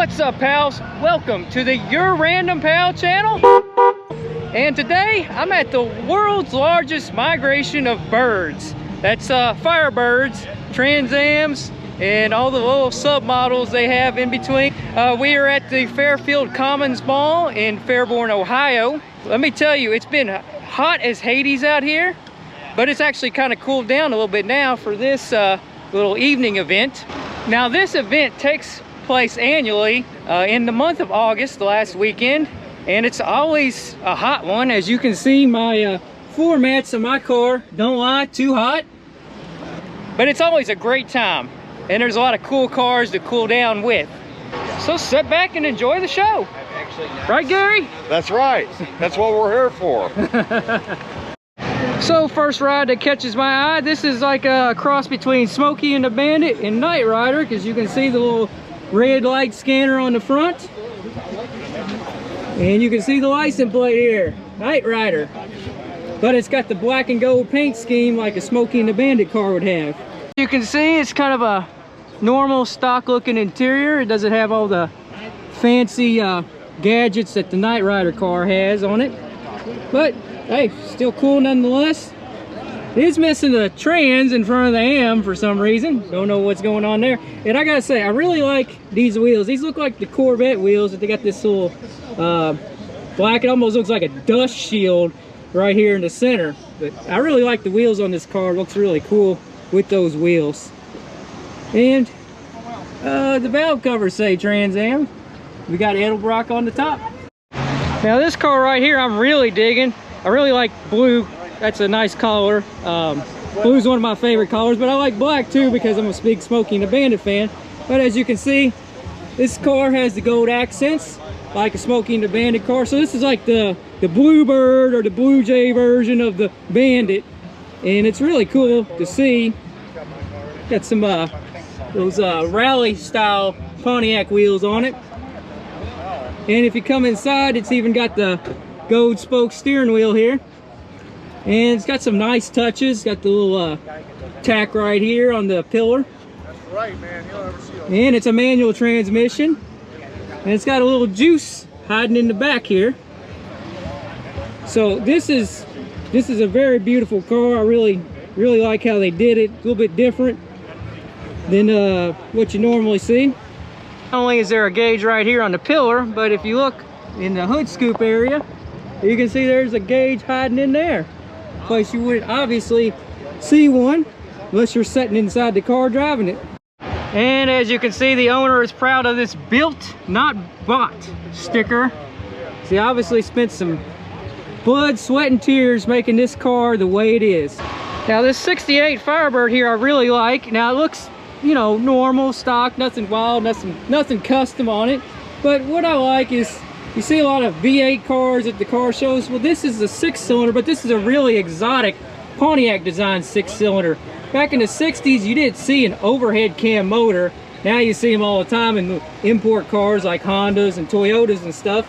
What's up, pals? Welcome to the Your Random Pal channel. And today I'm at the world's largest migration of birds. That's Firebirds, Trans Ams, and all the little submodels they have in between. We are at the Fairfield Commons Mall in Fairborn, Ohio. Let me tell you, it's been hot as Hades out here, but it's actually kind of cooled down a little bit now for this little evening event. Now this event takes place annually in the month of August, the last weekend, and it's always a hot one. As you can see, my floor mats in my car don't lie, too hot, but it's always a great time, and there's a lot of cool cars to cool down with. So sit back and enjoy the show. Right, Gary? That's right. That's what we're here for. So first ride that catches my eye, this is like a cross between Smokey and the Bandit and Knight Rider, because you can see the little red light scanner on the front, and you can see the license plate here, Knight Rider, but it's got the black and gold paint scheme like a Smokey and the Bandit car would have. You can see it's kind of a normal stock looking interior. It doesn't have all the fancy gadgets that the Knight Rider car has on it, but hey, still cool nonetheless. It is missing the trans in front of the Am for some reason. Don't know what's going on there. And I gotta say, I really like these wheels. These look like the Corvette wheels, but they got this little black, it almost looks like a dust shield right here in the center. But I really like the wheels on this car. It looks really cool with those wheels. And the valve covers say Trans Am. We got Edelbrock on the top. Now this car right here, I'm really digging. I really like blue. That's a nice color. Blue is one of my favorite colors, but I like black too because I'm a big Smokey and the Bandit fan. But as you can see, this car has the gold accents like a Smokey and the Bandit car. So this is like the Bluebird or the Blue Jay version of the Bandit, and it's really cool to see. Got some those rally style Pontiac wheels on it, and if you come inside, it's even got the gold spoke steering wheel here. And it's got some nice touches. Got the little tack right here on the pillar. That's right, man. You'll ever see them. And it's a manual transmission. And it's got a little juice hiding in the back here. So this is a very beautiful car. I really like how they did it. A little bit different than what you normally see. Not only is there a gauge right here on the pillar, but if you look in the hood scoop area, you can see there's a gauge hiding in there. Place you wouldn't obviously see one unless you're sitting inside the car driving it. And as you can see, the owner is proud of this built not bought sticker. See, obviously spent some blood, sweat, and tears making this car the way it is. Now this 68 Firebird here I really like. Now it looks, you know, normal stock, nothing wild, nothing custom on it, but what I like is you see a lot of V8 cars at the car shows. Well, this is a 6-cylinder, but this is a really exotic Pontiac design 6-cylinder. Back in the 60s, you didn't see an overhead cam motor. Now you see them all the time in import cars like Hondas and Toyotas and stuff.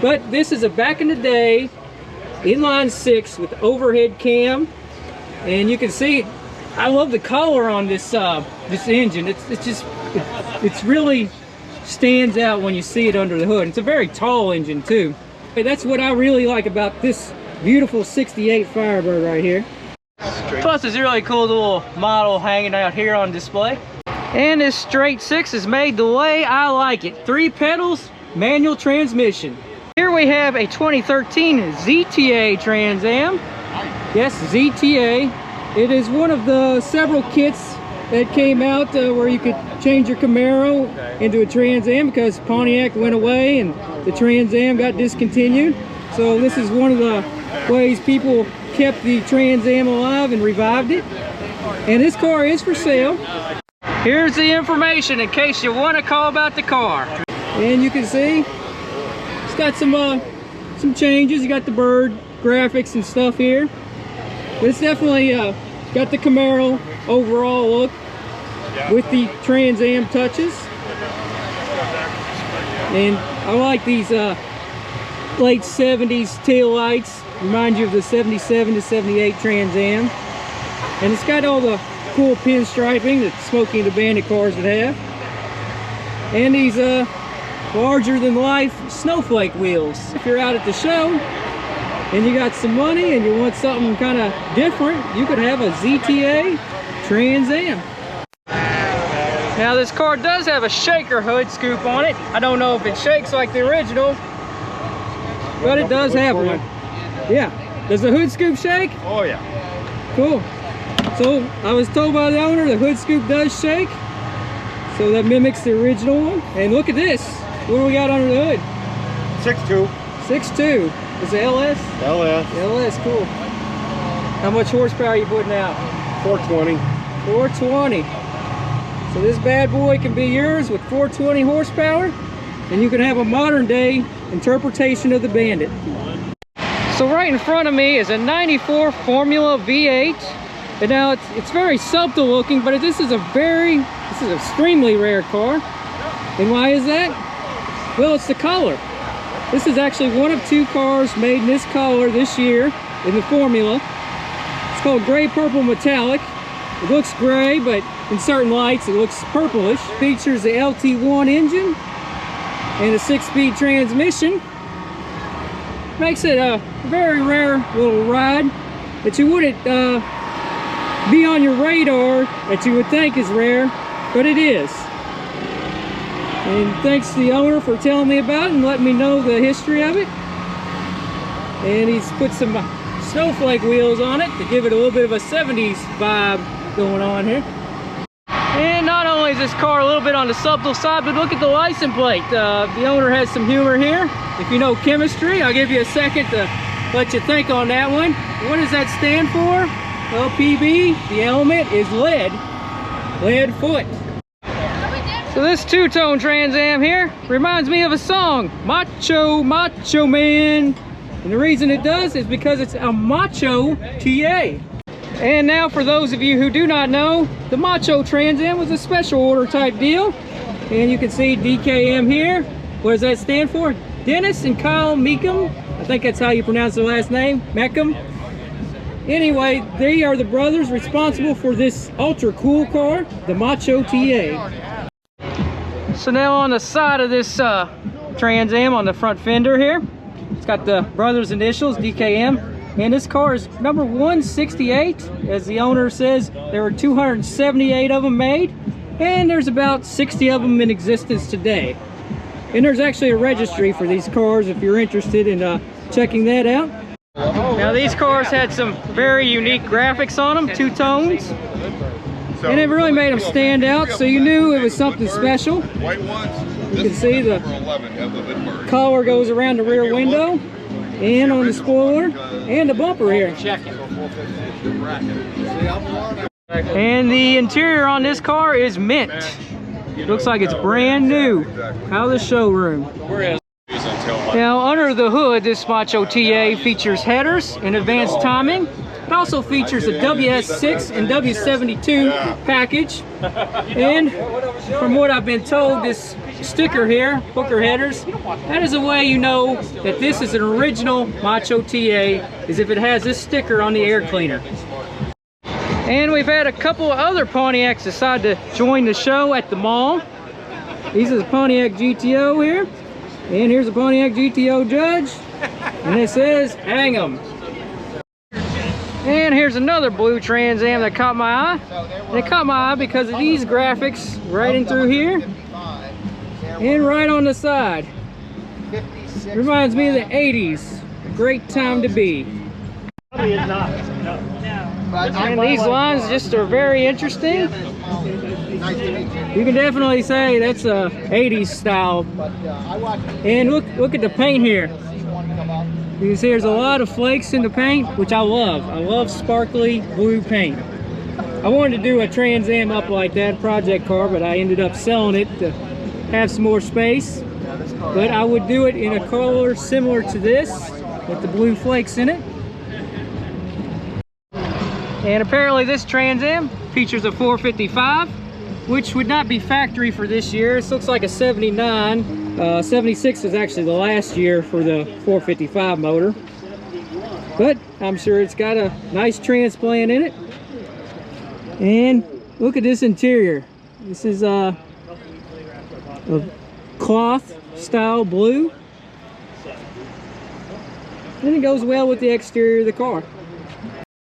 But this is a back in the day inline 6 with overhead cam, and you can see I love the color on this this engine. It's really stands out when you see it under the hood. It's a very tall engine too. That's what I really like about this beautiful 68 Firebird right here. Plus it's a really cool little model hanging out here on display. And this straight 6 is made the way I like it. 3 pedals, manual transmission. Here we have a 2013 ZTA Trans Am. Yes, ZTA. It is one of the several kits that came out where you could change your Camaro into a Trans Am because Pontiac went away and the Trans Am got discontinued. So this is one of the ways people kept the Trans Am alive and revived it. And this car is for sale. Here's the information in case you want to call about the car. And you can see it's got some changes. You got the bird graphics and stuff here. But it's definitely got the Camaro overall look with the Trans Am touches. And I like these late 70s tail lights. Remind you of the 77 to 78 Trans Am. And it's got all the cool pinstriping that Smokey and the Bandit cars would have. And these larger than life snowflake wheels. If you're out at the show and you got some money and you want something kind of different, you could have a ZTA Trans Am. Now this car does have a shaker hood scoop on it. I don't know if it shakes like the original, but it does have one. Yeah. Does the hood scoop shake? Oh yeah. Cool. So I was told by the owner the hood scoop does shake. So that mimics the original one. And look at this. What do we got under the hood? 6.2. 6.2. Is it LS? LS. LS, cool. How much horsepower are you putting out? 420. 420. So this bad boy can be yours with 420 horsepower, and you can have a modern day interpretation of the Bandit. So right in front of me is a 94 Formula V8. And now it's very subtle looking, but this is an extremely rare car. And why is that? Well, it's the color. This is actually one of 2 cars made in this color this year in the Formula. It's called Gray Purple Metallic. It looks gray, but in certain lights it looks purplish. Features the LT1 engine and a 6-speed transmission. Makes it a very rare little ride that you wouldn't be on your radar, that you would think is rare, but it is. And thanks to the owner for telling me about it and letting me know the history of it. And he's put some snowflake wheels on it to give it a little bit of a 70s vibe going on here. And not only is this car a little bit on the subtle side, but look at the license plate. The owner has some humor here. If you know chemistry, I'll give you a second to let you think on that one. What does that stand for? Well, PB, the element is lead. Lead foot. So this two-tone Trans Am here reminds me of a song, Macho Man. And the reason it does is because it's a Macho TA. And now for those of you who do not know, the Macho Trans Am was a special order type deal. And you can see DKM here. What does that stand for? Dennis and Kyle Meekum. I think that's how you pronounce their last name, Meckham. Anyway, they are the brothers responsible for this ultra cool car, the Macho TA. So now on the side of this Trans Am, on the front fender here, it's got the brothers' initials, DKM. And this car is number 168. As the owner says, there were 278 of them made, and there's about 60 of them in existence today. And there's actually a registry for these cars if you're interested in checking that out. Now these cars had some very unique graphics on them, 2 tones. And it really made them stand out, so you knew it was something special. You can see the collar goes around the rear window and on the spoiler and the bumper here. And the interior on this car is mint. Looks like it's brand new out of the showroom. Now under the hood, this Macho TA features headers and advanced timing. It also features a WS6 and W72 package. And from what I've been told, this sticker here, Hooker headers, that is a way you know that this is an original Macho TA, is if it has this sticker on the air cleaner. And we've had a couple of other Pontiacs decide to join the show at the mall. These are the Pontiac GTO here. And here's a Pontiac GTO Judge. And it says, hang 'em. And here's another blue Trans Am that caught my eye. And it caught my eye because of these graphics right in through here and right on the side. Reminds me of the 80s. A great time to be. And these lines just are very interesting. You can definitely say that's a 80s style. And look at the paint here. You can see there's a lot of flakes in the paint, which I love. I love sparkly blue paint. I wanted to do a Trans Am up like that, project car, but I ended up selling it to have some more space. But I would do it in a color similar to this, with the blue flakes in it. And apparently this Trans Am features a 455, which would not be factory for this year. This looks like a 79. 76 is actually the last year for the 455 motor. But I'm sure it's got a nice transplant in it. And look at this interior. This is a cloth style blue. And it goes well with the exterior of the car.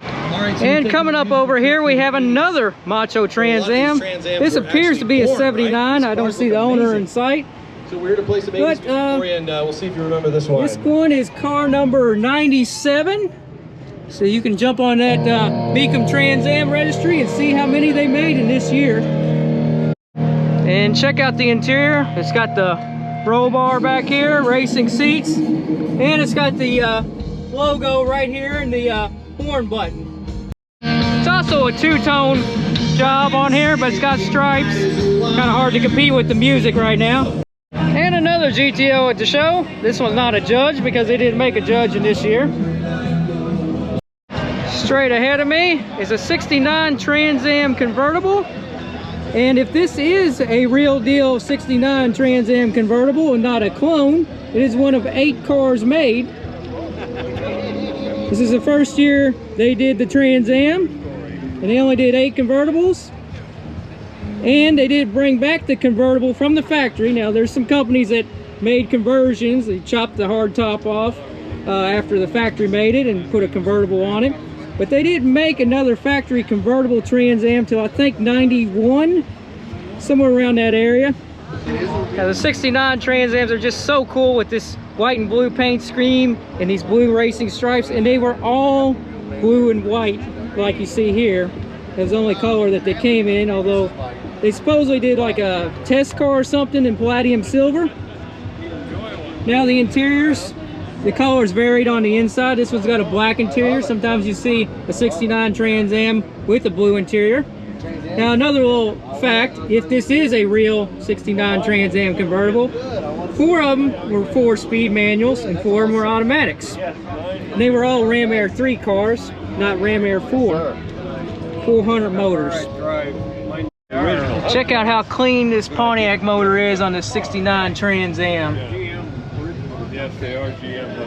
And coming up over here, we have another Macho Trans Am. This appears to be a 79. I don't see the owner in sight. So we're to place a baby for you, and we'll see if you remember this one. This one is car number 97. So you can jump on that Beacom Trans Am registry and see how many they made in this year. And check out the interior. It's got the roll bar back here, racing seats, and it's got the logo right here and the horn button. It's also a two-tone job on here, but it's got stripes. Kind of hard to compete with the music right now. And another GTO at the show. This one's not a judge because they didn't make a judge in this year. Straight ahead of me is a 69 Trans Am convertible. And if this is a real deal 69 Trans Am convertible and not a clone, it is one of 8 cars made. This is the first year they did the Trans Am, and they only did 8 convertibles. And they did bring back the convertible from the factory. Now there's some companies that made conversions. They chopped the hard top off after the factory made it and put a convertible on it. But they didn't make another factory convertible Trans Am till I think 91, somewhere around that area. Now the 69 Trans Ams are just so cool with this white and blue paint scheme and these blue racing stripes, and they were all blue and white like you see here. That was the only color that they came in, although they supposedly did like a test car or something in palladium silver. Now the interiors, the colors varied on the inside. This one's got a black interior. Sometimes you see a 69 Trans Am with a blue interior. Now another little fact, if this is a real 69 Trans Am convertible, 4 of them were 4-speed manuals and 4 of them were automatics. And they were all Ram Air 3 cars, not Ram Air 4. 400 motors. Check out how clean this Pontiac motor is on the 69 Trans Am.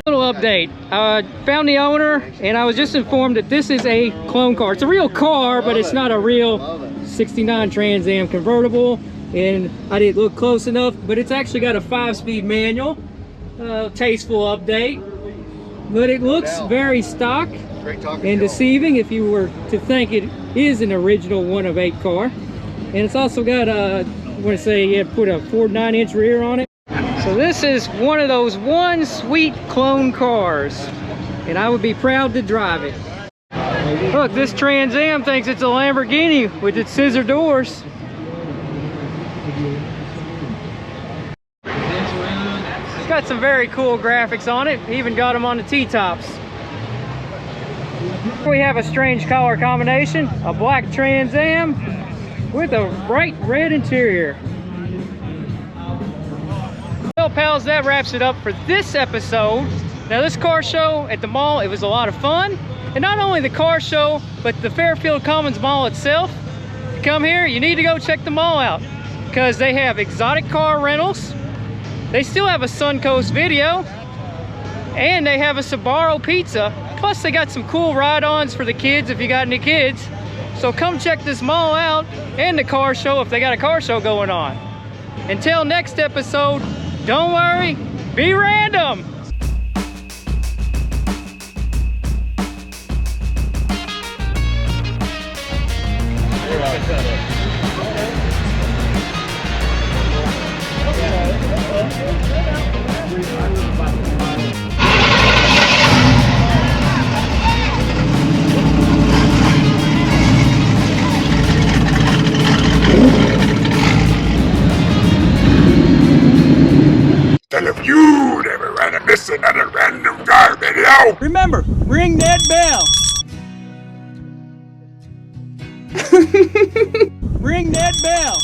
Little update. I found the owner and I was just informed that this is a clone car. It's a real car, but it's not a real 69 Trans Am convertible. And I didn't look close enough, but it's actually got a 5-speed manual. Tasteful update. But it looks very stock and deceiving if you were to think it is an original 1 of 8 car. And it's also got a, I want to say, yeah, put a 49-inch rear on it. So this is one of those one sweet clone cars, and I would be proud to drive it. Look, this Trans Am thinks it's a Lamborghini with its scissor doors. It's got some very cool graphics on it, even got them on the T-tops. We have a strange color combination, a black Trans Am with a bright red interior. Well, pals, that wraps it up for this episode. Now, this car show at the mall, it was a lot of fun. And not only the car show, but the Fairfield Commons Mall itself. If you come here, you need to go check the mall out because they have exotic car rentals. They still have a Suncoast video, and they have a Sbarro pizza. Plus, they got some cool ride-ons for the kids if you got any kids. So come check this mall out and the car show if they got a car show going on. Until next episode, don't worry, be random. And if you never ran to miss another random car video, Remember, ring that bell. Ring that bell.